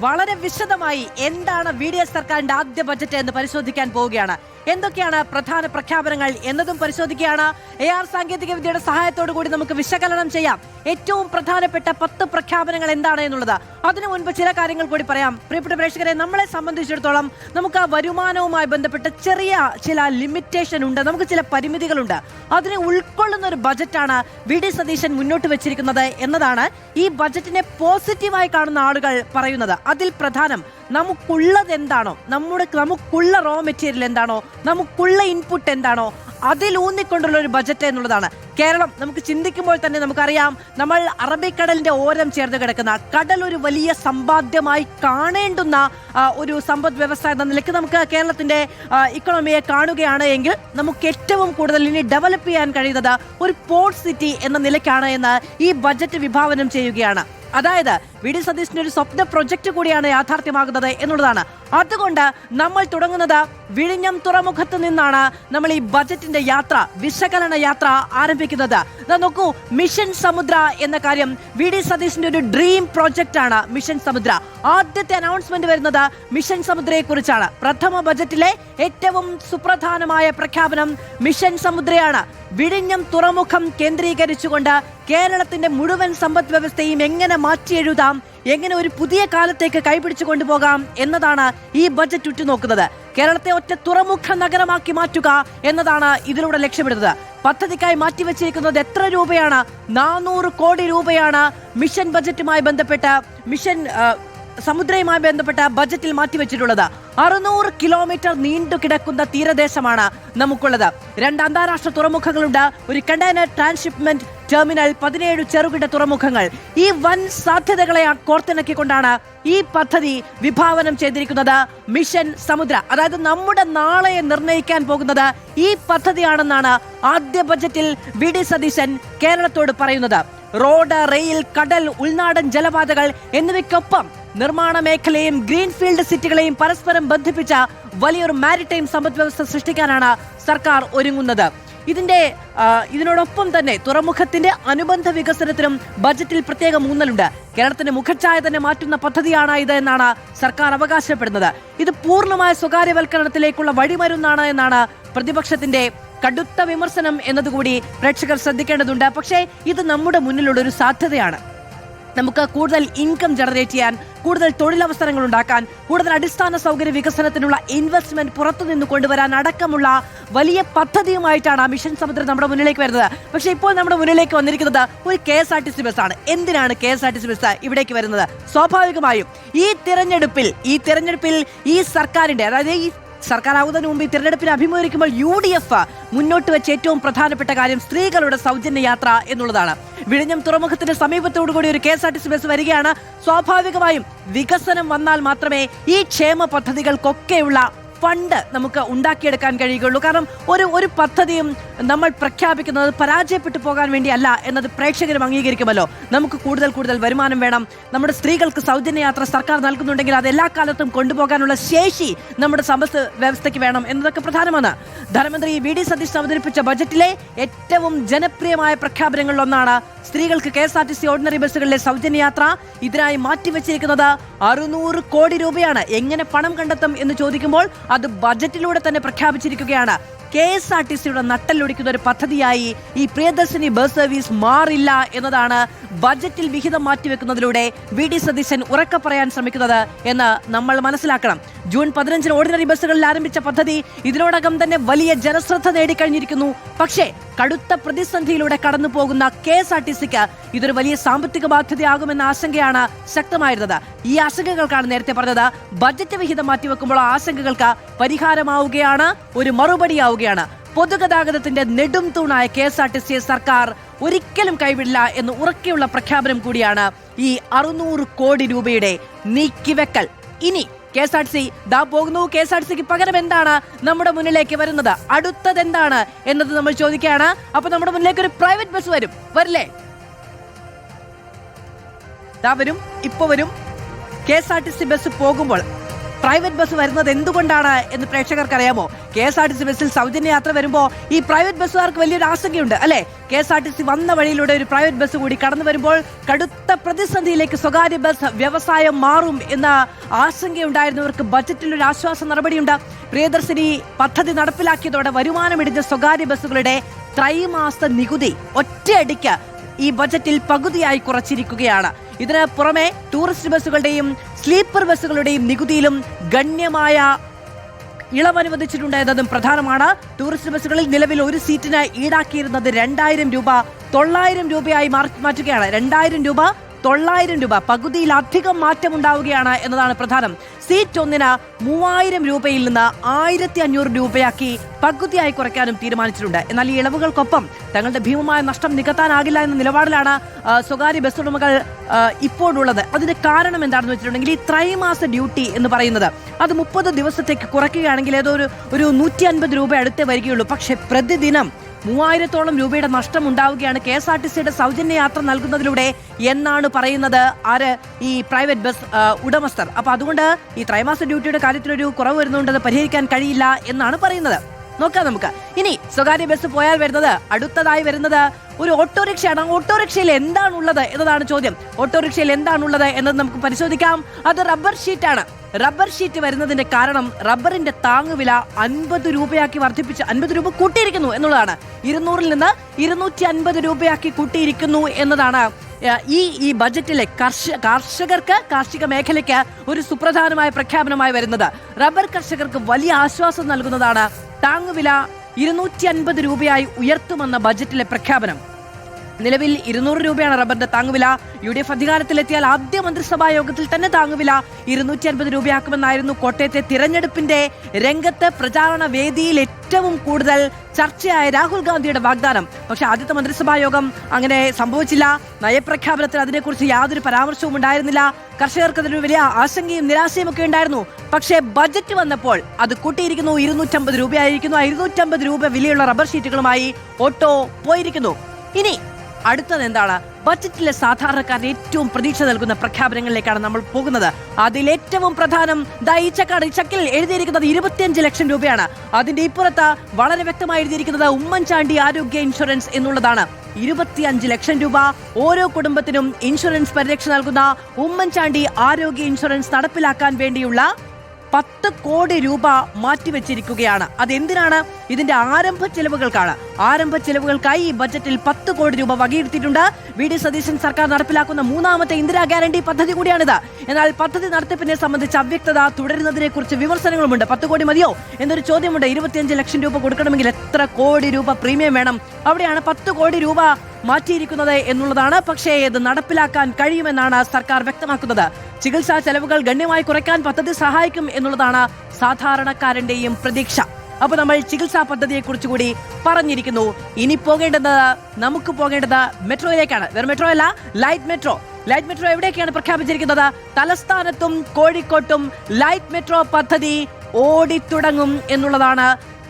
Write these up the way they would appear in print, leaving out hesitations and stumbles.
വളരെ വിശദമായി എന്താണ് VDS സർക്കാരിന്റെ ആദ്യ ബജറ്റ് എന്ന് പരിശോധിക്കാൻ പോവുകയാണ്. എന്തൊക്കെയാണ് പ്രധാന പ്രഖ്യാപനങ്ങൾ എന്നതും പരിശോധിക്കുകയാണ്. AR സാങ്കേതിക വിദ്യയുടെ സഹായത്തോടു കൂടി നമുക്ക് വിശകലനം ചെയ്യാം ഏറ്റവും പ്രധാനപ്പെട്ട 10 പ്രഖ്യാപനങ്ങൾ എന്താണ് എന്നുള്ളത്. അതിനു മുൻപ് ചില കാര്യങ്ങൾ കൂടി പറയാം. പ്രിയപ്പെട്ട പ്രേക്ഷകരെ, നമ്മളെ സംബന്ധിച്ചിടത്തോളം നമുക്ക് ആ വരുമാനവുമായി ബന്ധപ്പെട്ട് ചെറിയ ചില ലിമിറ്റേഷൻ ഉണ്ട്, നമുക്ക് ചില പരിമിതികളുണ്ട്. അതിനെ ഉൾക്കൊള്ളുന്ന ഒരു ബജറ്റാണ് VD സതീശൻ മുന്നോട്ട് വെച്ചിരിക്കുന്നത് എന്നതാണ് ഈ ബജറ്റിനെ പോസിറ്റീവായി കാണുന്ന ആളുകൾ പറയുന്നത്. അതിൽ പ്രധാനം നമുക്കുള്ളത് എന്താണോ, നമുക്കുള്ള റോ മെറ്റീരിയൽ എന്താണോ, നമുക്കുള്ള ഇൻപുട്ട് എന്താണോ അതിലൂന്നിക്കൊണ്ടുള്ള ഒരു ബജറ്റ് എന്നുള്ളതാണ്. കേരളം നമുക്ക് ചിന്തിക്കുമ്പോൾ തന്നെ നമുക്കറിയാം, നമ്മൾ അറബിക്കടലിന്റെ ഓരം ചേർന്ന് കിടക്കുന്ന കടൽ ഒരു വലിയ സമ്പാദ്യമായി കാണേണ്ടുന്ന ഒരു സമ്പദ് വ്യവസ്ഥ എന്ന നിലയ്ക്ക് നമുക്ക് കേരളത്തിന്റെ ഇക്കോണമിയെ കാണുകയാണ് എങ്കിൽ നമുക്ക് ഏറ്റവും കൂടുതൽ ഇനി ഡെവലപ്പ് ചെയ്യാൻ കഴിയുന്നത് ഒരു പോർട്ട് സിറ്റി എന്ന നിലയ്ക്കാണ് എന്ന് ഈ ബജറ്റ് വിഭാവനം ചെയ്യുകയാണ്. അതായത് VD സതീശിന്റെ ഒരു സ്വപ്ന പ്രൊജക്ട് കൂടിയാണ് യാഥാർത്ഥ്യമാകുന്നത് എന്നുള്ളതാണ്. അതുകൊണ്ട് നമ്മൾ തുടങ്ങുന്നത് വിഴിഞ്ഞം തുറമുഖത്ത് നിന്നാണ്. നമ്മൾ ഈ ബജറ്റിന്റെ യാത്ര, വിശകലന യാത്ര ആരംഭിക്കുന്നത്. നോക്കൂ, മിഷൻ സമുദ്ര എന്ന കാര്യം VD സതീശിന്റെ ഒരു ഡ്രീം പ്രൊജക്ട് ആണ്. മിഷൻ സമുദ്ര ആദ്യത്തെ അനൗൺസ്മെന്റ് വരുന്നത് മിഷൻ സമുദ്രയെ കുറിച്ചാണ്. പ്രഥമ ബജറ്റിലെ ഏറ്റവും സുപ്രധാനമായ പ്രഖ്യാപനം മിഷൻ സമുദ്രയാണ്. വിഴിഞ്ഞം തുറമുഖം കേന്ദ്രീകരിച്ചുകൊണ്ട് കേരളത്തിന്റെ മുഴുവൻ സമ്പദ് വ്യവസ്ഥയും എങ്ങനെ മാറ്റിയെഴുതാം, എങ്ങനെ ഒരു പുതിയ കാലത്തേക്ക് കൈപിടിച്ചു കൊണ്ടുപോകാം എന്നതാണ് ഈ ബജറ്റ് ഉറ്റുനോക്കുന്നത്. കേരളത്തെ ഒറ്റ തുറമുഖ നഗരമാക്കി മാറ്റുക എന്നതാണ് ഇതിലൂടെ ലക്ഷ്യമിടുന്നത്. പദ്ധതിക്കായി മാറ്റിവെച്ചിരിക്കുന്നത് എത്ര രൂപയാണ്? 400 കോടി രൂപയാണ് മിഷൻ ബജറ്റുമായി ബന്ധപ്പെട്ട സമുദ്രയുമായി ബന്ധപ്പെട്ട ബജറ്റിൽ മാറ്റിവെച്ചിട്ടുള്ളത്. 600 കിലോമീറ്റർ നീണ്ടു കിടക്കുന്ന തീരദേശമാണ് നമുക്കുള്ളത്. 2 അന്താരാഷ്ട്ര തുറമുഖങ്ങളുണ്ട്, ഒരു കണ്ടെയ്നർ ട്രാൻസ്ഷിപ്മെന്റ് ടെർമിനൽ, 17 ചെറുകിട തുറമുഖങ്ങൾ. ഈ വൻ സാധ്യതകളെ കോർത്തിണക്കിക്കൊണ്ടാണ് ഈ പദ്ധതി വിഭാവനം ചെയ്തിരിക്കുന്നത്. മിഷൻ സമുദ്ര, അതായത് നമ്മുടെ നാളെ നിർണ്ണയിക്കാൻ പോകുന്നത് ഈ പദ്ധതിയാണെന്നാണ് ആദ്യ ബജറ്റിൽ VD സതീശൻ കേരളത്തോട് പറയുന്നത്. റോഡ്, റെയിൽ, കടൽ, ഉൾനാടൻ ജലപാതകൾ എന്നിവയ്ക്കൊപ്പം നിർമ്മാണ മേഖലയും ഗ്രീൻഫീൽഡ് സിറ്റികളെയും പരസ്പരം ബന്ധിപ്പിച്ച വലിയൊരു മാരിടൈം സമ്പദ് വ്യവസ്ഥ സൃഷ്ടിക്കാനാണ് സർക്കാർ ഒരുങ്ങുന്നത്. ഇതിനോടൊപ്പം തന്നെ തുറമുഖത്തിന്റെ അനുബന്ധ വികസനത്തിനും ബജറ്റിൽ പ്രത്യേക ഊന്നലുണ്ട്. കേരളത്തിന്റെ മുഖച്ഛായ തന്നെ മാറ്റുന്ന പദ്ധതിയാണ് ഇത് എന്നാണ് സർക്കാർ അവകാശപ്പെടുന്നത്. ഇത് പൂർണ്ണമായ സ്വകാര്യവൽക്കരണത്തിലേക്കുള്ള വഴിമരുന്നാണ് എന്നാണ് പ്രതിപക്ഷത്തിന്റെ കടുത്ത വിമർശനം എന്നതുകൂടി പ്രേക്ഷകർ ശ്രദ്ധിക്കേണ്ടതുണ്ട്. പക്ഷേ ഇത് നമ്മുടെ മുന്നിലുള്ള ഒരു സാധ്യതയാണ്. നമുക്ക് കൂടുതൽ ഇൻകം ജനറേറ്റ് ചെയ്യാൻ, കൂടുതൽ തൊഴിലവസരങ്ങൾ ഉണ്ടാക്കാൻ, കൂടുതൽ അടിസ്ഥാന സൗകര്യ വികസനത്തിനുള്ള ഇൻവെസ്റ്റ്മെന്റ് പുറത്തുനിന്ന് കൊണ്ടുവരാൻ അടക്കമുള്ള വലിയ പദ്ധതിയുമായിട്ടാണ് മിഷൻ സമുദ്രം നമ്മുടെ മുന്നിലേക്ക് വരുന്നത്. പക്ഷെ ഇപ്പോൾ നമ്മുടെ മുന്നിലേക്ക് വന്നിരിക്കുന്നത് ഒരു KSRTC ബസ്സാണ്. എന്തിനാണ് KSRTC ബസ് ഇവിടേക്ക് വരുന്നത്? സ്വാഭാവികമായും ഈ തിരഞ്ഞെടുപ്പിൽ ഈ സർക്കാരിന്റെ, അതായത് ഈ സർക്കാരാകുന്നതിന് മുമ്പ് ഈ തിരഞ്ഞെടുപ്പിനെ അഭിമുഖീകരിക്കുമ്പോൾ UDF മുന്നോട്ട് വെച്ച ഏറ്റവും പ്രധാനപ്പെട്ട കാര്യം സ്ത്രീകളുടെ സൗജന്യ യാത്ര എന്നുള്ളതാണ്. വിഴിഞ്ഞം തുറമുഖത്തിന്റെ സമീപത്തോടുകൂടി ഒരു KSRTC ബസ് വരികയാണ്. സ്വാഭാവികമായും വികസനം വന്നാൽ മാത്രമേ ഈ ക്ഷേമ പദ്ധതികൾക്കൊക്കെയുള്ള ഫണ്ട് നമുക്ക് ഉണ്ടാക്കിയെടുക്കാൻ കഴിയുകയുള്ളൂ. കാരണം ഒരു പദ്ധതിയും നമ്മൾ പ്രഖ്യാപിക്കുന്നത് പരാജയപ്പെട്ടു പോകാൻ വേണ്ടിയല്ല എന്നത് പ്രേക്ഷകരും അംഗീകരിക്കുമല്ലോ. നമുക്ക് കൂടുതൽ വരുമാനം വേണം. നമ്മുടെ സ്ത്രീകൾക്ക് സൗജന്യ യാത്ര സർക്കാർ നൽകുന്നുണ്ടെങ്കിൽ അത് എല്ലാ കാലത്തും കൊണ്ടുപോകാനുള്ള ശേഷി നമ്മുടെ സമ്പദ് വ്യവസ്ഥയ്ക്ക് വേണം എന്നതൊക്കെ പ്രധാനമാണ്. ധനമന്ത്രി VD സതീശൻ അവതരിപ്പിച്ച ബജറ്റിലെ ഏറ്റവും ജനപ്രിയമായ പ്രഖ്യാപനങ്ങളിലൊന്നാണ് സ്ത്രീകൾക്ക് KSRTC ഓർഡിനറി ബസ്സുകളിലെ സൗജന്യ യാത്ര. ഇതിനായി മാറ്റിവെച്ചിരിക്കുന്നത് 600 കോടി രൂപയാണ്. എങ്ങനെ പണം കണ്ടെത്തും എന്ന് ചോദിക്കുമ്പോൾ അത് ബജറ്റിലൂടെ തന്നെ പ്രഖ്യാപിച്ചിരിക്കുകയാണ്. KSRTCയുടെ നട്ടലൊടിക്കുന്ന ഒരു പദ്ധതിയായി ഈ പ്രിയദർശിനി ബസ് സർവീസ് മാറില്ല എന്നതാണ് ബജറ്റിൽ വിഹിതം മാറ്റിവെക്കുന്നതിലൂടെ VD സതീശൻ ഉറക്കെ പറയാൻ ശ്രമിക്കുന്നത് എന്ന് നമ്മൾ മനസ്സിലാക്കണം. ജൂൺ 15 ഓർഡിനറി ബസ്സുകളിൽ ആരംഭിച്ച പദ്ധതി ഇതിനോടകം തന്നെ വലിയ ജനശ്രദ്ധ നേടിക്കഴിഞ്ഞിരിക്കുന്നു. പക്ഷേ കടുത്ത പ്രതിസന്ധിയിലൂടെ കടന്നു പോകുന്ന KSRTCക്ക് ഇതൊരു വലിയ സാമ്പത്തിക ബാധ്യതയാകുമെന്ന ആശങ്കയാണ് ശക്തമായിരുന്നത്. ഈ ആശങ്കകൾക്കാണ് നേരത്തെ പറഞ്ഞത് ബജറ്റ് വിഹിതം മാറ്റിവെക്കുമ്പോൾ ആശങ്കകൾക്ക് പരിഹാരമാവുകയാണ്, ഒരു മറുപടിയാവുകയാണ്. പൊതുഗതാഗതത്തിന്റെ നെടും തൂണായ KSRTCയെ സർക്കാർ ഒരിക്കലും കൈവിടില്ല എന്ന് ഉറക്കെയുള്ള പ്രഖ്യാപനം കൂടിയാണ് ഈ 600 കോടി രൂപയുടെ നീക്കിവെക്കൽ. ഇനി KSRTC ദാ പോകുന്നു. KSRTCക്ക് പകരം എന്താണ് നമ്മുടെ മുന്നിലേക്ക് വരുന്നത്? അടുത്തത് എന്താണ് എന്നത് നമ്മൾ ചോദിക്കുകയാണ്. അപ്പൊ നമ്മുടെ മുന്നിലേക്ക് ഒരു പ്രൈവറ്റ് ബസ് വരില്ലേ? ദാ വരും, ഇപ്പൊ വരും. KSRTC ബസ് പോകുമ്പോൾ പ്രൈവറ്റ് ബസ് വരുന്നത് എന്തുകൊണ്ടാണ് എന്ന് പ്രേക്ഷകർക്ക് അറിയാമോ? KSRTC ബസ്സിൽ സൗജന്യ യാത്ര വരുമ്പോൾ ഈ പ്രൈവറ്റ് ബസ്സുകാർക്ക് വലിയൊരു ആശങ്കയുണ്ട് അല്ലെ? KSRTC വന്ന വഴിയിലൂടെ ഒരു പ്രൈവറ്റ് ബസ് കൂടി കടന്നു വരുമ്പോൾ കടുത്ത പ്രതിസന്ധിയിലേക്ക് സ്വകാര്യ ബസ് വ്യവസായം മാറും എന്ന ആശങ്കയുണ്ടായിരുന്നവർക്ക് ബജറ്റിൽ ഒരു ആശ്വാസ നടപടിയുണ്ട്. പ്രിയദർശിനി പദ്ധതി നടപ്പിലാക്കിയതോടെ വരുമാനമിടിഞ്ഞ സ്വകാര്യ ബസ്സുകളുടെ ത്രൈമാസ നികുതി ഒറ്റയടിക്ക് ഈ ബജറ്റിൽ പകുതിയായി കുറച്ചിരിക്കുകയാണ്. ഇതിന് പുറമെ ടൂറിസ്റ്റ് ബസ്സുകളുടെയും സ്ലീപ്പർ ബസ്സുകളുടെയും നികുതിയിലും ഗണ്യമായ ഇളവ് അനുവദിച്ചിട്ടുണ്ട് എന്നതും പ്രധാനമാണ്. ടൂറിസ്റ്റ് ബസ്സുകളിൽ നിലവിൽ ഒരു സീറ്റിന് ഈടാക്കിയിരുന്നത് 2000 രൂപ 900 രൂപയായി മാറ്റുകയാണ്. 2000 രൂപ 900 രൂപ, പകുതിയിലധികം മാറ്റമുണ്ടാവുകയാണ് എന്നതാണ് പ്രധാനം. സീറ്റ് ഒന്നിന് 3000 രൂപയിൽ നിന്ന് 1500 രൂപയാക്കി പകുതിയായി കുറയ്ക്കാനും തീരുമാനിച്ചിട്ടുണ്ട്. എന്നാൽ ഈ ഇളവുകൾക്കൊപ്പം തങ്ങളുടെ ഭീമമായ നഷ്ടം നികത്താനാകില്ല എന്ന നിലപാടിലാണ് സ്വകാര്യ ബസ് ഉടമകൾ ഇപ്പോഴുള്ളത്. അതിന്റെ കാരണം എന്താണെന്ന് വെച്ചിട്ടുണ്ടെങ്കിൽ ഈ ത്രൈമാസ ഡ്യൂട്ടി എന്ന് പറയുന്നത് അത് 30 ദിവസത്തേക്ക് കുറയ്ക്കുകയാണെങ്കിൽ ഏതോ ഒരു 150 രൂപ അടുത്തേ വരികയുള്ളൂ. പക്ഷെ പ്രതിദിനം 3000-ഓളം രൂപയുടെ നഷ്ടം ഉണ്ടാവുകയാണ് KSRTCയുടെ സൗജന്യ യാത്ര നൽകുന്നതിലൂടെ എന്നാണ് പറയുന്നത് ഈ പ്രൈവറ്റ് ബസ് ഉടമസ്ഥർ. അപ്പൊ അതുകൊണ്ട് ഈ ത്രൈമാസ ഡ്യൂട്ടിയുടെ കാര്യത്തിലൊരു കുറവ് വരുന്നുണ്ട്, അത് പരിഹരിക്കാൻ കഴിയില്ല എന്നാണ് പറയുന്നത്. നോക്കാം നമുക്ക്. ഇനി സ്വകാര്യ ബസ് പോയാൽ അടുത്തതായി വരുന്നത് ഒരു ഓട്ടോറിക്ഷയാണ്. ഓട്ടോറിക്ഷയിൽ എന്താണുള്ളത് എന്നതാണ് ചോദ്യം. ഓട്ടോറിക്ഷയിൽ എന്താണുള്ളത് എന്നത് നമുക്ക് പരിശോധിക്കാം. അത് റബ്ബർ ഷീറ്റാണ്. റബ്ബർ ഷീറ്റ് വരുന്നതിന്റെ കാരണം റബ്ബറിന്റെ താങ്ങുവില 50 രൂപയാക്കി വർദ്ധിപ്പിച്ച് 50 രൂപ കൂട്ടിയിരിക്കുന്നു എന്നുള്ളതാണ്. 200-ൽ നിന്ന് 250 രൂപയാക്കി കൂട്ടിയിരിക്കുന്നു എന്നതാണ് ഈ ബജറ്റിലെ കർഷകർക്ക്, കാർഷിക മേഖലയ്ക്ക് ഒരു സുപ്രധാനമായ പ്രഖ്യാപനമായി വരുന്നത്. റബ്ബർ കർഷകർക്ക് വലിയ ആശ്വാസം നൽകുന്നതാണ് താങ്ങുവില 250 രൂപയായി ഉയർത്തുമെന്ന ബജറ്റിലെ പ്രഖ്യാപനം. നിലവിൽ 200 രൂപയാണ് റബ്ബറിന്റെ താങ്ങുവില. UDF അധികാരത്തിലെത്തിയാൽ ആദ്യ മന്ത്രിസഭാ യോഗത്തിൽ തന്നെ താങ്ങുവില 250 രൂപയാക്കുമെന്നായിരുന്നു കോട്ടയത്തെ തിരഞ്ഞെടുപ്പിന്റെ രംഗത്ത് പ്രചാരണ വേദിയിൽ ഏറ്റവും കൂടുതൽ ചർച്ചയായ രാഹുൽ ഗാന്ധിയുടെ വാഗ്ദാനം. പക്ഷെ ആദ്യത്തെ മന്ത്രിസഭാ യോഗം അങ്ങനെ സംഭവിച്ചില്ല. നയപ്രഖ്യാപനത്തിൽ അതിനെക്കുറിച്ച് യാതൊരു പരാമർശവും ഉണ്ടായിരുന്നില്ല. കർഷകർക്ക് അതിനൊരു വലിയ ആശങ്കയും നിരാശയും ഒക്കെ ഉണ്ടായിരുന്നു. പക്ഷേ ബജറ്റ് വന്നപ്പോൾ അത് കൂട്ടിയിരിക്കുന്നു, 250 രൂപയായിരിക്കുന്നു. 250 രൂപ വിലയുള്ള റബ്ബർ ഷീറ്റുകളുമായി ഓട്ടോ പോയിരിക്കുന്നു. ഇനി അടുത്തത് എന്താണ്? ബജറ്റിലെ സാധാരണക്കാരന് ഏറ്റവും പ്രതീക്ഷ നൽകുന്ന പ്രഖ്യാപനങ്ങളിലേക്കാണ് നമ്മൾ പോകുന്നത്. അതിലേറ്റവും പ്രധാനം ഈ ചെക്കിൽ എഴുതിയിരിക്കുന്നത് 25 ലക്ഷം രൂപയാണ്. അതിന്റെ ഇപ്പുറത്ത് വളരെ വ്യക്തമായി എഴുതിയിരിക്കുന്നത് ഉമ്മൻചാണ്ടി ആരോഗ്യ ഇൻഷുറൻസ് എന്നുള്ളതാണ്. 25 ലക്ഷം രൂപ ഓരോ കുടുംബത്തിനും ഇൻഷുറൻസ് പരിരക്ഷ നൽകുന്ന ഉമ്മൻചാണ്ടി ആരോഗ്യ ഇൻഷുറൻസ് നടപ്പിലാക്കാൻ വേണ്ടിയുള്ള 10 കോടി രൂപ മാറ്റിവെച്ചിരിക്കുകയാണ്. അതെന്തിനാണ്? ഇതിന്റെ ആരംഭ ചെലവുകൾക്കാണ്. ആരംഭ ചെലവുകൾക്കായി ഈ ബജറ്റിൽ 10 കോടി രൂപ വകയിരുത്തിയിട്ടുണ്ട്. VD സതീശൻ സർക്കാർ നടപ്പിലാക്കുന്ന 3ാമത്തെ ഇന്ദിരാ ഗ്യാരണ്ടി പദ്ധതി കൂടിയാണിത്. എന്നാൽ പദ്ധതി നടത്തിപ്പിനെ സംബന്ധിച്ച് അവ്യക്തത തുടരുന്നതിനെ കുറിച്ച് വിമർശനങ്ങളുമുണ്ട്. 10 കോടി മതിയോ എന്നൊരു ചോദ്യമുണ്ട്. 25 ലക്ഷം രൂപ കൊടുക്കണമെങ്കിൽ എത്ര കോടി രൂപ പ്രീമിയം വേണം? അവിടെയാണ് 10 കോടി രൂപ മാറ്റിയിരിക്കുന്നത് എന്നുള്ളതാണ്. പക്ഷേ ഇത് നടപ്പിലാക്കാൻ കഴിയുമെന്നാണ് സർക്കാർ വ്യക്തമാക്കുന്നത്. ചികിത്സാ ചെലവുകൾ ഗണ്യമായി കുറയ്ക്കാൻ പദ്ധതി സഹായിക്കും എന്നുള്ളതാണ് സാധാരണക്കാരന്റെയും പ്രതീക്ഷ. അപ്പൊ നമ്മൾ ചികിത്സാ പദ്ധതിയെ കുറിച്ച് കൂടി പറഞ്ഞിരിക്കുന്നു. ഇനി നമുക്ക് പോകേണ്ടത് മെട്രോയിലേക്കാണ്. വേറെ മെട്രോ അല്ല, ലൈറ്റ് മെട്രോ. ലൈറ്റ് മെട്രോ എവിടെയൊക്കെയാണ് പ്രഖ്യാപിച്ചിരിക്കുന്നത്? തലസ്ഥാനത്തും കോഴിക്കോട്ടും ലൈറ്റ് മെട്രോ പദ്ധതി ഓടിത്തുടങ്ങും എന്നുള്ളതാണ്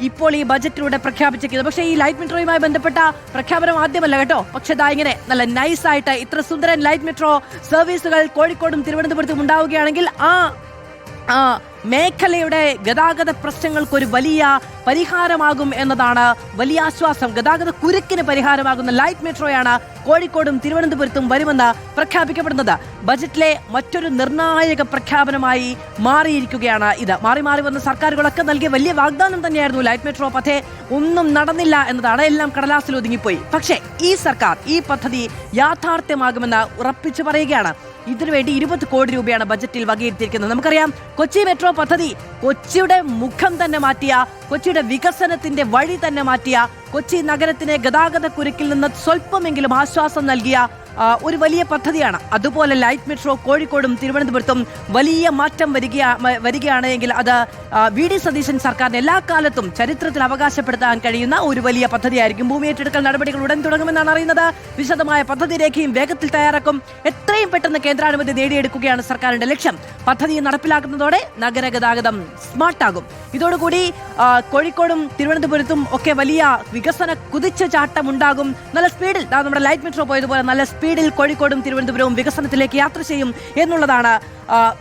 ഇപ്പോൾ ഈ ബജറ്റിലൂടെ പ്രഖ്യാപിച്ചിരിക്കുന്നത്. പക്ഷേ ഈ ലൈറ്റ് മെട്രോയുമായി ബന്ധപ്പെട്ട പ്രഖ്യാപനം ആദ്യമല്ല കേട്ടോ. പക്ഷെ ഇങ്ങനെ നല്ല നൈസായിട്ട് ഇത്ര സുന്ദരൻ ലൈറ്റ് മെട്രോ സർവീസുകൾ കോഴിക്കോടും തിരുവനന്തപുരത്തും ഉണ്ടാവുകയാണെങ്കിൽ ആ മേഖലയുടെ ഗതാഗത പ്രശ്നങ്ങൾക്ക് ഒരു വലിയ പരിഹാരമാകും എന്നതാണ് വലിയ ആശ്വാസം. ഗതാഗത കുരുക്കിന് പരിഹാരമാകുന്ന ലൈറ്റ് മെട്രോയാണ് കോഴിക്കോടും തിരുവനന്തപുരത്തും വരുമെന്ന് പ്രഖ്യാപിക്കപ്പെടുന്നത്. ബജറ്റിലെ മറ്റൊരു നിർണായക പ്രഖ്യാപനമായി മാറിയിരിക്കുകയാണ് ഇത്. മാറി വന്ന സർക്കാരുകളൊക്കെ നൽകിയ വലിയ വാഗ്ദാനം തന്നെയായിരുന്നു ലൈറ്റ് മെട്രോ. പക്ഷേ ഒന്നും നടന്നില്ല എന്നതാണ്. എല്ലാം കടലാസിൽ ഒതുങ്ങിപ്പോയി. പക്ഷേ ഈ സർക്കാർ ഈ പദ്ധതി യാഥാർത്ഥ്യമാകുമെന്ന് ഉറപ്പിച്ചു പറയുകയാണ്. ഇതിനുവേണ്ടി 20 കോടി രൂപയാണ് ബജറ്റിൽ വകയിരുത്തിയിരിക്കുന്നത്. നമുക്കറിയാം, കൊച്ചി മെട്രോ പദ്ധതി കൊച്ചിയുടെ മുഖം തന്നെ മാറ്റിയ, കൊച്ചിയുടെ വികസനത്തിന്റെ വഴി തന്നെ മാറ്റിയ, കൊച്ചി നഗരത്തിന് ഗതാഗത കുരുക്കിൽ നിന്ന് സ്വല്പമെങ്കിലും ആശ്വാസം നൽകിയ ഒരു വലിയ പദ്ധതിയാണ്. അതുപോലെ ലൈറ്റ് മെട്രോ കോഴിക്കോടും തിരുവനന്തപുരത്തും വലിയ മാറ്റം വരികയാണ് എങ്കിൽ അത് VD സതീശൻ സർക്കാരിന് എല്ലാ കാലത്തും ചരിത്രത്തിൽ അവകാശപ്പെടുത്താൻ കഴിയുന്ന ഒരു വലിയ പദ്ധതിയായിരിക്കും. ഭൂമി ഏറ്റെടുക്കൽ നടപടികൾ ഉടൻ തുടങ്ങുമെന്നാണ് അറിയുന്നത്. വിശദമായ പദ്ധതി രേഖയും വേഗത്തിൽ തയ്യാറാക്കും. എത്രയും പെട്ടെന്ന് കേന്ദ്രാനുമതി നേടിയെടുക്കുകയാണ് സർക്കാരിന്റെ ലക്ഷ്യം. പദ്ധതി നടപ്പിലാക്കുന്നതോടെ നഗര ഗതാഗതം സ്മാർട്ടാകും. ഇതോടുകൂടി കോഴിക്കോടും തിരുവനന്തപുരത്തും ഒക്കെ വലിയ വികസന കുതിച്ചുചാട്ടം ഉണ്ടാകും. നല്ല സ്പീഡിൽ നമ്മുടെ ലൈറ്റ് മെട്രോ പോയതുപോലെ നല്ല സ്പീഡിൽ കോഴിക്കോടും തിരുവനന്തപുരവും വികസനത്തിലേക്ക് യാത്ര ചെയ്യും എന്നുള്ളതാണ്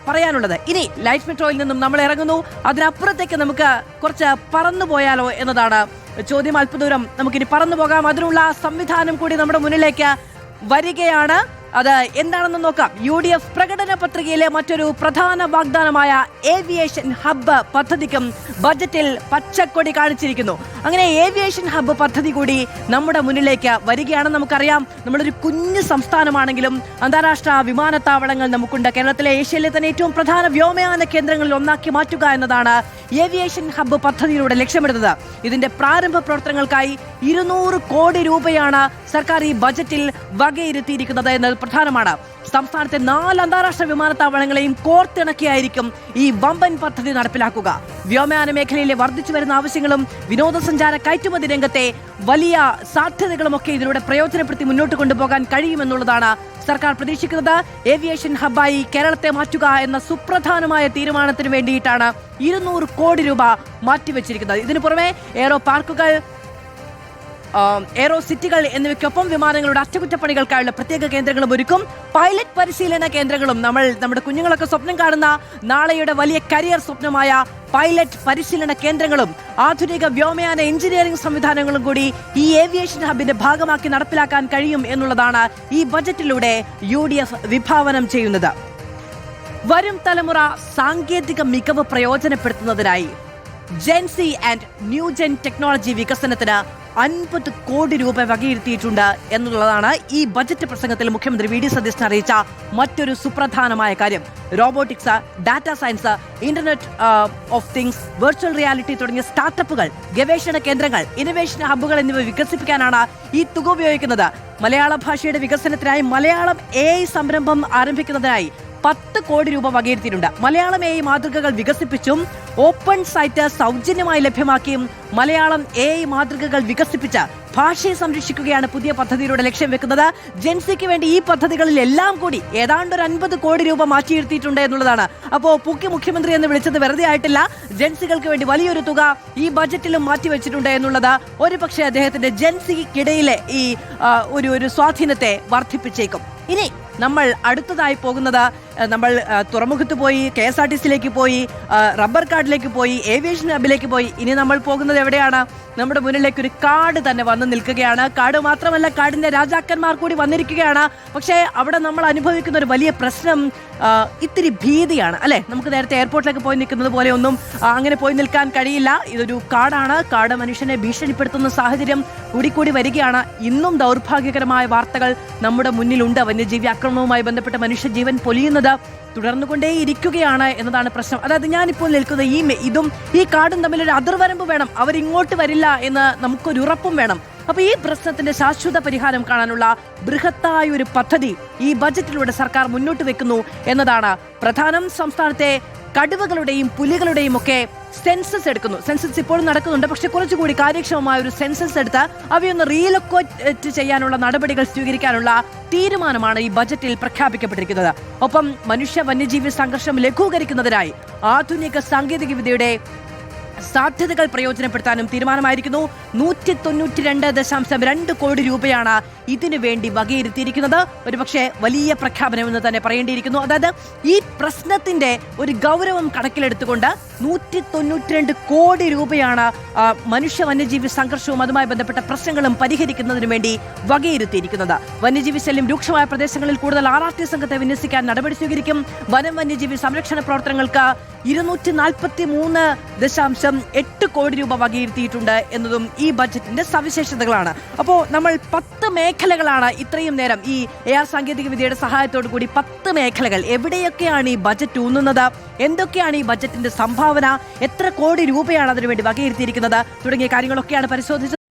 പറയാനുള്ളത്. ഇനി ലൈറ്റ് മെട്രോയിൽ നിന്നും നമ്മൾ ഇറങ്ങുന്നു, അതിനപ്പുറത്തേക്ക് നമുക്ക് കുറച്ച് പറന്നു പോയാലോ എന്നതാണ് ചോദ്യം. അല്പദൂരം നമുക്കിനി പറന്നു പോകാം. അതിനുള്ള സംവിധാനം കൂടി നമ്മുടെ മുന്നിലേക്ക് വരികയാണ്. അത് എന്താണെന്ന് നോക്കാം. UDF പ്രകടന പത്രികയിലെ മറ്റൊരു പ്രധാന വാഗ്ദാനമായ ഏവിയേഷൻ ഹബ്ബ് പദ്ധതിക്കും ബജറ്റിൽ പച്ചക്കൊടി കാണിച്ചിരിക്കുന്നു. അങ്ങനെ ഏവിയേഷൻ ഹബ്ബ് പദ്ധതി കൂടി നമ്മുടെ മുന്നിലേക്ക് വരികയാണ്. നമുക്കറിയാം, നമ്മളൊരു കുഞ്ഞു സംസ്ഥാനമാണെങ്കിലും അന്താരാഷ്ട്ര വിമാനത്താവളങ്ങൾ നമുക്കുണ്ട്. കേരളത്തിലെ ഏഷ്യയിലെ തന്നെ ഏറ്റവും പ്രധാന വ്യോമയാന കേന്ദ്രങ്ങളിൽ ഒന്നാക്കി മാറ്റുക എന്നതാണ് ഏവിയേഷൻ ഹബ്ബ് പദ്ധതിയിലൂടെ ലക്ഷ്യമിടുന്നത്. ഇതിന്റെ പ്രാരംഭ പ്രവർത്തനങ്ങൾക്കായി 200 കോടി രൂപയാണ് സർക്കാർ ഈ ബജറ്റിൽ വകയിരുത്തിയിരിക്കുന്നത് എന്നത് പ്രധാനമാണ്. സംസ്ഥാനത്തെ 4 അന്താരാഷ്ട്ര വിമാനത്താവളങ്ങളെയും കോർത്തിണക്കിയായിരിക്കും ഈ വമ്പൻ പദ്ധതി നടപ്പിലാക്കുക. വ്യോമയാന മേഖലയിലെ വർദ്ധിച്ചു വരുന്ന ആവശ്യങ്ങളും വിനോദസഞ്ചാര കയറ്റുമതി രംഗത്തെ വലിയ സാധ്യതകളുമൊക്കെ ഇതിലൂടെ പ്രയോജനപ്പെടുത്തി മുന്നോട്ട് കൊണ്ടുപോകാൻ കഴിയുമെന്നുള്ളതാണ് സർക്കാർ പ്രതീക്ഷിക്കുന്നത്. ഏവിയേഷൻ ഹബ്ബായി കേരളത്തെ മാറ്റുക എന്ന സുപ്രധാനമായ തീരുമാനത്തിന് വേണ്ടിയിട്ടാണ് 200 കോടി രൂപ മാറ്റിവെച്ചിരിക്കുന്നത്. ഇതിനു പുറമെ എയ്റോ പാർക്കുകൾ, എയ്റോ സിറ്റികൾ എന്നിവയ്ക്കൊപ്പം വിമാനങ്ങളുടെ അറ്റകുറ്റപ്പണികൾക്കായുള്ള പ്രത്യേക കേന്ദ്രങ്ങളും ഒരുക്കും. പൈലറ്റ് പരിശീലന കേന്ദ്രങ്ങളും, നമ്മുടെ കുഞ്ഞുങ്ങളൊക്കെ സ്വപ്നം കാണുന്ന നാളെയുടെ വലിയ കരിയർ സ്വപ്നമായ പൈലറ്റ് പരിശീലന കേന്ദ്രങ്ങളും ആധുനിക വ്യോമയാന എഞ്ചിനീയറിംഗ് സംവിധാനങ്ങളും കൂടി ഈ ഏവിയേഷൻ ഹബിന്റെ ഭാഗമാക്കി നടപ്പിലാക്കാൻ കഴിയും എന്നുള്ളതാണ് ഈ ബജറ്റിലൂടെ UDF വിഭാവനം ചെയ്യുന്നത്. വരും തലമുറ സാങ്കേതിക മികവ് പ്രയോജനപ്പെടുത്തുന്നതിനായി ജെൻസി ആൻഡ് ന്യൂജെൻ ടെക്നോളജി വികസനത്തിന് 50 കോടി രൂപ വകയിരുത്തിയിട്ടുണ്ട് എന്നുള്ളതാണ് ഈ ബജറ്റ് പ്രസംഗത്തിൽ മുഖ്യമന്ത്രി VD സതീശൻ അറിയിച്ച മറ്റൊരു സുപ്രധാനമായ കാര്യം. Robotics, data science, internet of things, virtual reality തുടങ്ങിയ സ്റ്റാർട്ടപ്പുകൾ, ഗവേഷണ കേന്ദ്രങ്ങൾ, ഇന്നൊവേഷൻ ഹബ്ബുകൾ എന്നിവ വികസിപ്പിക്കാനാണ് ഈ തുക ഉപയോഗിക്കുന്നത്. മലയാള ഭാഷയുടെ വികസനത്തിനായി മലയാളം AI സംരംഭം ആരംഭിക്കുന്നതിനായി 10 കോടി രൂപ വകയിരുത്തിയിട്ടുണ്ട്. മലയാളം AI മാതൃകകൾ വികസിപ്പിച്ചും ഓപ്പൺ സൈറ്റ് സൗജന്യമായി ലഭ്യമാക്കിയും മലയാളം AI മാതൃകകൾ വികസിപ്പിച്ച് ഭാഷയെ സംരക്ഷിക്കുകയാണ് പുതിയ പദ്ധതിയിലൂടെ ലക്ഷ്യം വെക്കുന്നത്. ജെൻസിക്ക് വേണ്ടി ഈ പദ്ധതികളിൽ എല്ലാം കൂടി ഏതാണ്ട് ഒരു 50 കോടി രൂപ മാറ്റിയിരുത്തിയിട്ടുണ്ട് എന്നുള്ളതാണ്. അപ്പോൾ മുഖ്യമന്ത്രി എന്ന് വിളിച്ചത് വെറുതെ ആയിട്ടില്ല. ജെൻസികൾക്ക് വേണ്ടി വലിയൊരു തുക ഈ ബജറ്റിലും മാറ്റിവെച്ചിട്ടുണ്ട് എന്നുള്ളത് ഒരു പക്ഷേ അദ്ദേഹത്തിന്റെ ജെൻസിക്കിടയിലെ ഈ ഒരു സ്വാധീനത്തെ വർദ്ധിപ്പിച്ചേക്കും. ഇനി നമ്മൾ അടുത്തതായി പോകുന്നത്, നമ്മൾ തുറമുഖത്ത് പോയി, KSRTCയിലേക്ക് പോയി, റബ്ബർ കാർഡിലേക്ക് പോയി, ഏവിയേഷൻ ഹബിലേക്ക് പോയി. ഇനി നമ്മൾ പോകുന്നത് എവിടെയാണ്? നമ്മുടെ മുന്നിലേക്ക് ഒരു കാട് തന്നെ വന്ന് നിൽക്കുകയാണ്. കാട് മാത്രമല്ല, കാടിന്റെ രാജാക്കന്മാർ കൂടി വന്നിരിക്കുകയാണ്. പക്ഷേ അവിടെ നമ്മൾ അനുഭവിക്കുന്ന ഒരു വലിയ പ്രശ്നം ഇത്തിരി ഭീതിയാണ്, അല്ലെ? നമുക്ക് നേരത്തെ എയർപോർട്ടിലേക്ക് പോയി നിൽക്കുന്നത് പോലെ ഒന്നും അങ്ങനെ പോയി നിൽക്കാൻ കഴിയില്ല. ഇതൊരു കാടാണ്. കാട് മനുഷ്യനെ ഭീഷണിപ്പെടുത്തുന്ന സാഹചര്യം കൂടിക്കൂടി വരികയാണ്. ഇന്നും ദൗർഭാഗ്യകരമായ വാർത്തകൾ നമ്മുടെ മുന്നിലുണ്ട്. വന്യജീവി ആക്രമണവുമായി ബന്ധപ്പെട്ട മനുഷ്യജീവൻ പൊലിയുന്നത് തുടർന്നുകൊണ്ടേയിരിക്കുകയാണ് എന്നതാണ് പ്രശ്നം. അതായത് ഞാനിപ്പോൾ നിൽക്കുന്ന ഈ കാടും തമ്മിലൊരു അതിർവരമ്പ് വേണം. അവരിങ്ങോട്ട് വരില്ല എന്ന് നമുക്കൊരു ഉറപ്പും വേണം. അപ്പൊ ഈ പ്രശ്നത്തിന്റെ ശാശ്വത പരിഹാരം കാണാനുള്ള ബൃഹത്തായ ഒരു പദ്ധതി ഈ ബജറ്റിലൂടെ സർക്കാർ മുന്നോട്ട് വെക്കുന്നു എന്നതാണ് പ്രധാനം. സംസ്ഥാനത്തെ കടുവകളുടെയും പുലികളുടെയും ഒക്കെ സെൻസസ് എടുക്കുന്നു. സെൻസസ് ഇപ്പോഴും നടക്കുന്നുണ്ട്. പക്ഷെ കുറച്ചുകൂടി കാര്യക്ഷമമായ ഒരു സെൻസസ് എടുത്ത് അവയൊന്ന് റീലൊക്കേറ്റ് ചെയ്യാനുള്ള നടപടികൾ സ്വീകരിക്കാനുള്ള തീരുമാനമാണ് ഈ ബജറ്റിൽ പ്രഖ്യാപിക്കപ്പെട്ടിരിക്കുന്നത്. ഒപ്പം മനുഷ്യ വന്യജീവി സംഘർഷം ലഘൂകരിക്കുന്നതിനായി ആധുനിക സാങ്കേതിക വിദ്യയുടെ സാധ്യതകൾ പ്രയോജനപ്പെടുത്താനും തീരുമാനമായിരിക്കുന്നു. 192.2 കോടി രൂപയാണ് ഇതിനു വേണ്ടി വകയിരുത്തിയിരിക്കുന്നത്. ഒരുപക്ഷെ വലിയ പ്രഖ്യാപനമെന്ന് തന്നെ പറയേണ്ടിയിരിക്കുന്നു. അതായത് ഈ പ്രശ്നത്തിന്റെ ഒരു ഗൗരവം കണക്കിലെടുത്തുകൊണ്ട് 192 കോടി രൂപയാണ് മനുഷ്യ വന്യജീവി സംഘർഷവും അതുമായി ബന്ധപ്പെട്ട പ്രശ്നങ്ങളും പരിഹരിക്കുന്നതിന് വേണ്ടി വകയിരുത്തിയിരിക്കുന്നത്. വന്യജീവി ശല്യം രൂക്ഷമായ പ്രദേശങ്ങളിൽ കൂടുതൽ RRT സംഘത്തെ വിന്യസിക്കാൻ നടപടി സ്വീകരിക്കും. വനം വന്യജീവി സംരക്ഷണ പ്രവർത്തനങ്ങൾക്ക് 241.8 കോടി രൂപ വകയിരുത്തിയിട്ടുണ്ട് എന്നതും ഈ ബജറ്റിന്റെ സവിശേഷതകളാണ്. അപ്പോൾ നമ്മൾ 10 മേഖലകളാണ് ഇത്രയും നേരം ഈ AR സാങ്കേതിക വിദ്യയുടെ സഹായത്തോടു കൂടി 10 മേഖലകൾ. എവിടെയൊക്കെയാണ് ഈ ബജറ്റ് ഊന്നുന്നത്, എന്തൊക്കെയാണ് ഈ ബജറ്റിന്റെ സംഭാവന, എത്ര കോടി രൂപയാണ് അതിനുവേണ്ടി വകയിരുത്തിയിരിക്കുന്നത് തുടങ്ങിയ കാര്യങ്ങളൊക്കെയാണ് പരിശോധിച്ചത്.